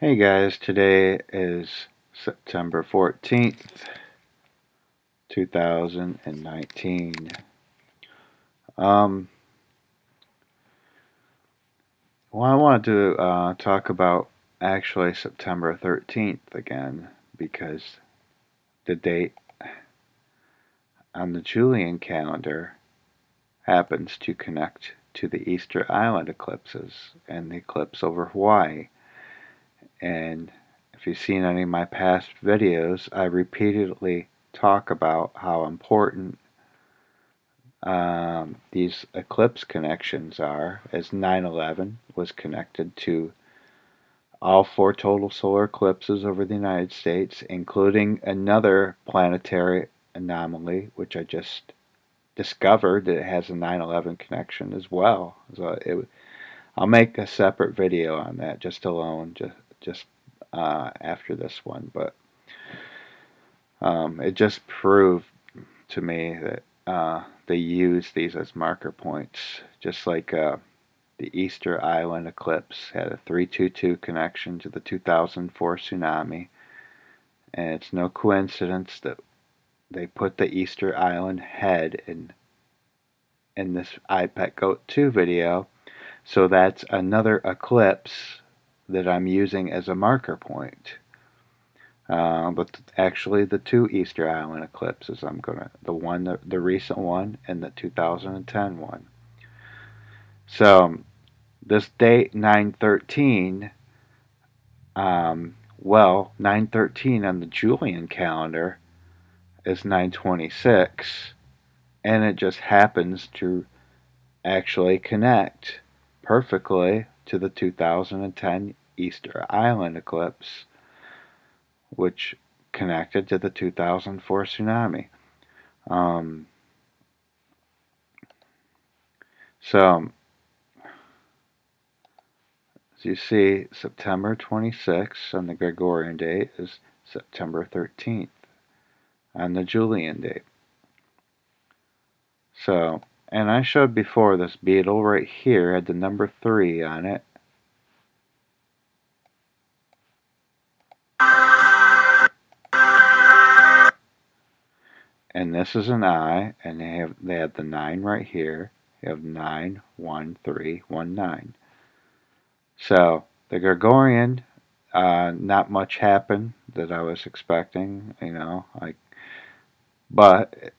Hey guys, today is September 14th, 2019. Um, I wanted to talk about actually September 13th again because the date on the Julian calendar happens to connect to the Easter Island eclipses and the eclipse over Hawaii. And if you've seen any of my past videos, I repeatedly talk about how important these eclipse connections are, as 9/11 was connected to all four total solar eclipses over the United States, including another planetary anomaly, which I just discovered that it has a 9/11 connection as well. I'll make a separate video on that just alone, just after this one. But it just proved to me that they use these as marker points, just like the Easter Island eclipse had a 322 connection to the 2004 tsunami, and it's no coincidence that they put the Easter Island head in this iPet Goat 2 video, so that's another eclipse that I'm using as a marker point. But actually, the two Easter Island eclipses, the recent one, and the 2010 one. So this date 9/13, 9/13 on the Julian calendar is 9/26, and it just happens to actually connect perfectly to the 2010 Easter Island eclipse, which connected to the 2004 tsunami. So, as you see, September 26th on the Gregorian date is September 13th on the Julian date. So, and I showed before this beetle right here had the number 3 on it. And this is an eye, and they have the 9 right here. You have 9, 1, 3, 1, 9. So the Gregorian, not much happened that I was expecting, but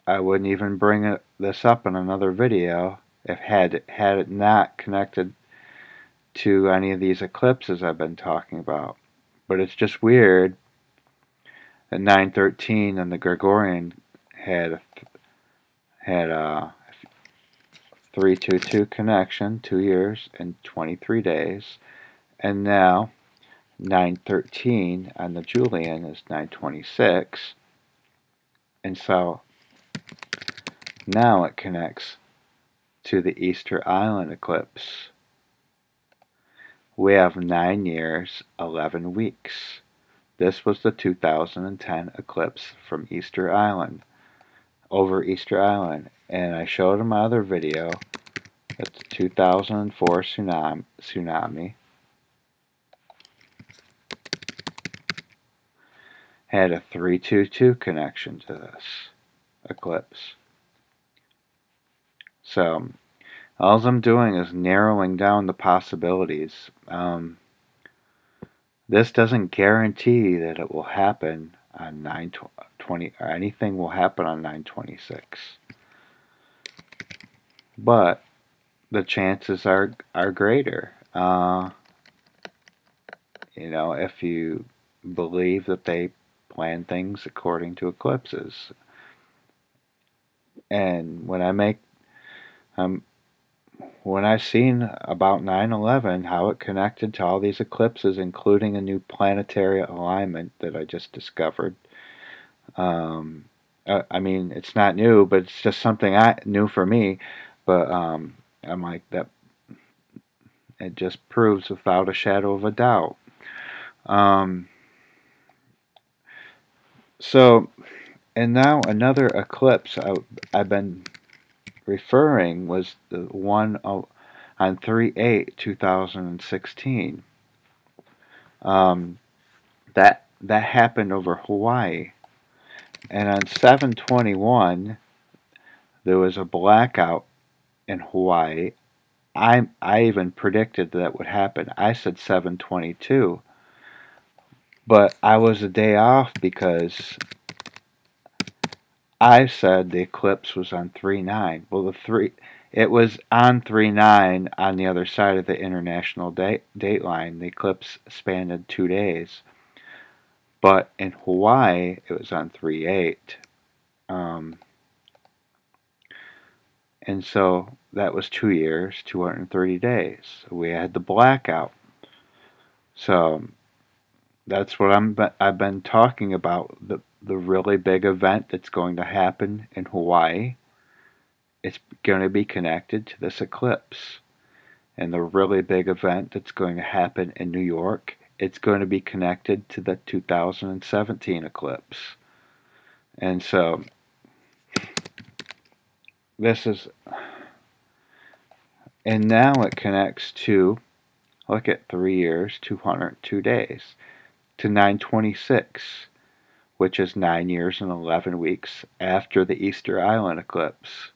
I wouldn't even bring this up in another video if had it not connected to any of these eclipses I've been talking about. But it's just weird that 9/13 and the Gregorian had a 322 connection, 2 years and 23 days, and now 9/13 on the Julian is 9/26, and so now it connects to the Easter Island eclipse. We have 9 years, 11 weeks. This was the 2010 eclipse from Easter Island, over Easter Island, and I showed in my other video that the 2004 tsunami had a 322 connection to this eclipse. So all I'm doing is narrowing down the possibilities. This doesn't guarantee that it will happen on 9/20 or anything will happen on 9/26, but the chances are greater. If you believe that they plan things according to eclipses. And when I seen about 9/11, how it connected to all these eclipses, including a new planetary alignment that I just discovered. I mean, it's not new, but it's just something new for me. But I'm like that. It just proves without a shadow of a doubt. So, and now another eclipse I've been referring was the one on 3/8/2016. Um, that happened over Hawaii, and on 7/21 there was a blackout in Hawaii. I even predicted that would happen. I said 7/22, but I was a day off because I said the eclipse was on 3/9. Well, it was on 3/9 on the other side of the international date line. The eclipse spanned 2 days, but in Hawaii it was on 3/8. Um, and so that was 2 years, 230 days. We had the blackout. So that's what I've been talking about, the really big event that's going to happen in Hawaii. It's going to be connected to this eclipse. And the really big event that's going to happen in New York, it's going to be connected to the 2017 eclipse. And so this is, and now it connects to, look at 3 years, 202 days, to 9/26, which is 9 years and 11 weeks after the Easter Island eclipse.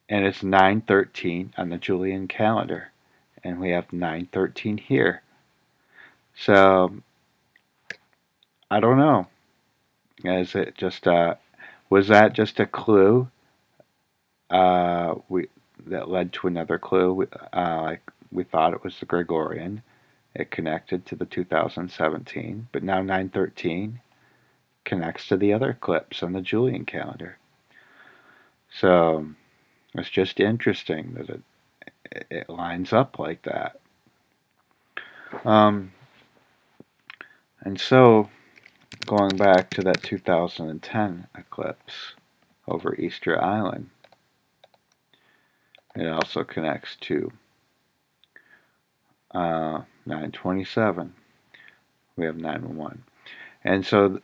And it's 9/13 on the Julian calendar. And we have 9/13 here. So, I don't know. Is it just was that just a clue? We that led to another clue. Like we thought it was the Gregorian. It connected to the 2017, but now 9/13 connects to the other eclipse on the Julian calendar. So it's just interesting that it lines up like that. Um, and so going back to that 2010 eclipse over Easter Island, it also connects to 9/27. We have 9/1. And so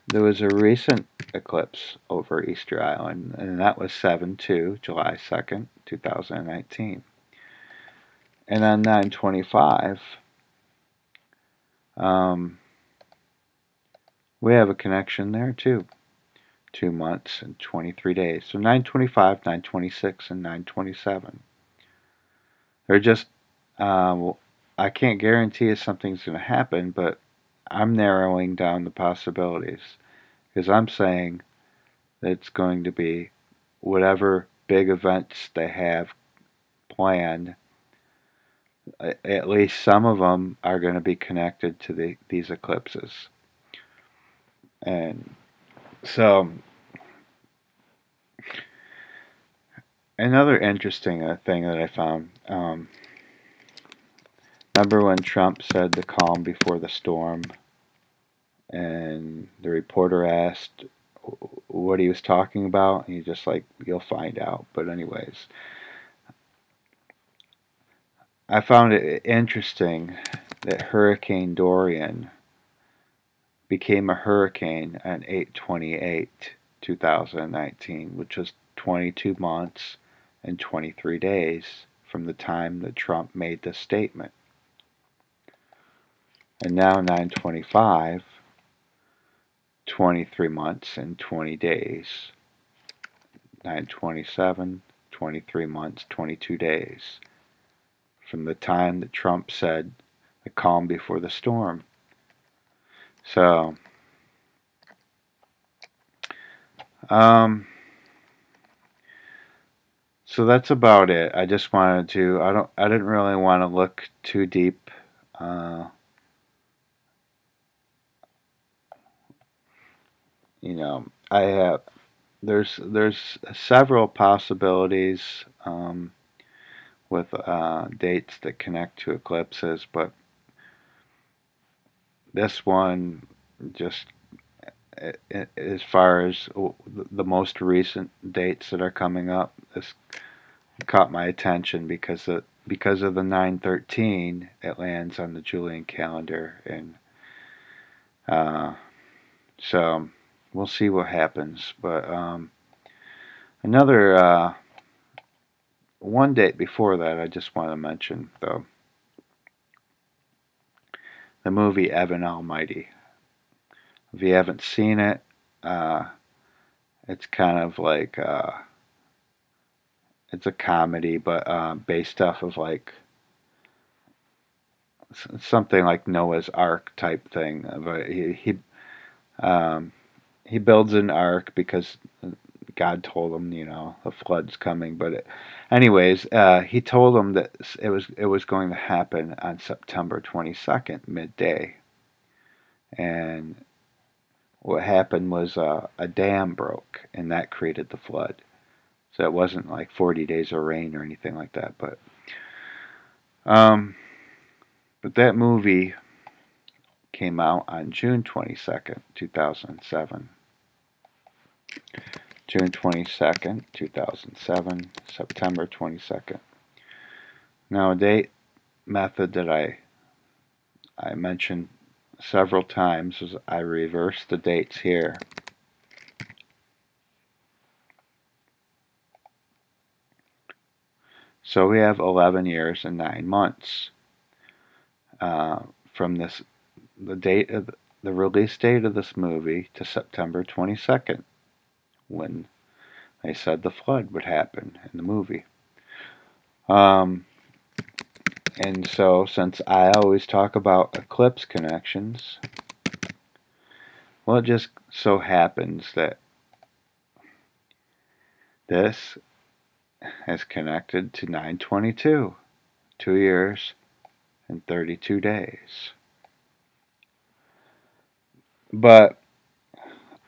there was a recent eclipse over Easter Island, and that was 7/2, July 2nd, 2019. And on 9/25, we have a connection there too. 2 months and 23 days. So 9/25, 9/26, and 9/27. They're just, I can't guarantee if something's going to happen, but I'm narrowing down the possibilities because I'm saying that it's going to be whatever big events they have planned. At least some of them are going to be connected to these eclipses. And so, another interesting thing that I found. Remember when Trump said the calm before the storm, and the reporter asked what he was talking about, and he's just like, you'll find out. But anyways, I found it interesting that Hurricane Dorian became a hurricane on 8/28, 2019, which was 22 months and 23 days from the time that Trump made this statement. And now 9/25, 23 months and 20 days. 9/27, 23 months, 22 days from the time that Trump said the calm before the storm. So, so that's about it. I just wanted to. I didn't really want to look too deep. You know, I have. There's several possibilities with dates that connect to eclipses, but this one just as far as the most recent dates that are coming up, this caught my attention because of the 9/13. It lands on the Julian calendar, and so we'll see what happens. But another one date before that, I just want to mention though. the movie Evan Almighty. If you haven't seen it, uh, it's kind of like it's a comedy, but based off of like something like Noah's Ark type thing. But um, he builds an ark because God told him, the flood's coming. Anyways, he told him that it was going to happen on September 22nd, midday, and what happened was a dam broke, and that created the flood. So it wasn't like 40 days of rain or anything like that. Um, but that movie came out on June 22nd, 2007. June 22nd, 2007, September 22nd. Now, a date method that I mentioned several times is I reverse the dates here. So we have 11 years and 9 months from the release date of this movie to September 22nd, when they said the flood would happen in the movie. And so, since I always talk about eclipse connections, well, it just so happens that this is connected to 9/22, 2 years and 32 days. But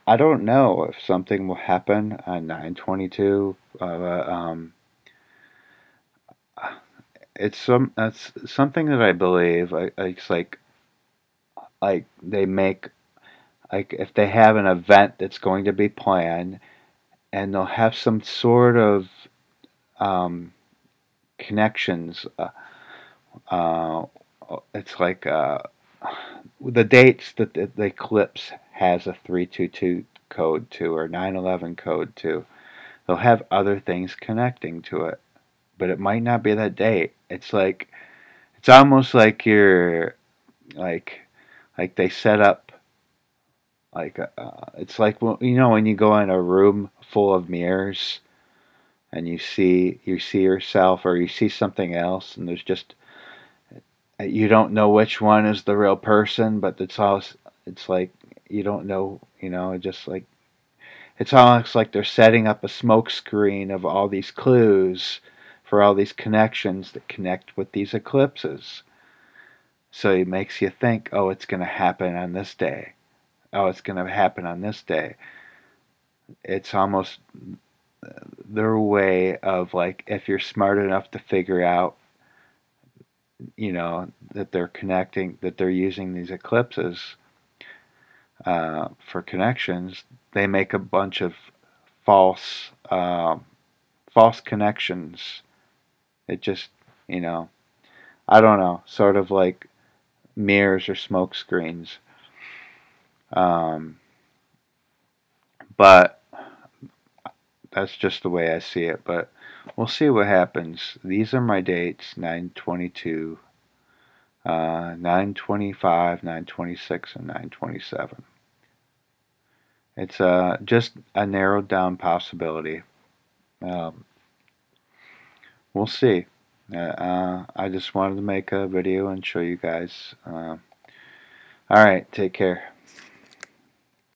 I don't know if something will happen on 9/22. It's something that I believe. It's like they make, like, if they have an event that's going to be planned, and they'll have some sort of um, connections. Uh, it's like the dates that the eclipse has a 322 code to, or 9/11 code to. They'll have other things connecting to it, but it might not be that date. It's almost like you're like they set up like it's like when you go in a room full of mirrors and you see yourself, or you see something else, and there's just, you don't know which one is the real person, but it's like you don't know, just like it's almost like they're setting up a smoke screen of all these clues for all these connections that connect with these eclipses. So it makes you think, oh, it's going to happen on this day. Oh, it's going to happen on this day. It's almost their way of, like, if you're smart enough to figure out, that they're connecting, that they're using these eclipses for connections, they make a bunch of false false connections. It just, I don't know, sort of like mirrors or smoke screens. Um, but that's just the way I see it. But we'll see what happens. These are my dates: 9/22, 9/25, 9/26, and 9/27. It's just a narrowed down possibility. Um, we'll see. I just wanted to make a video and show you guys. Alright, take care.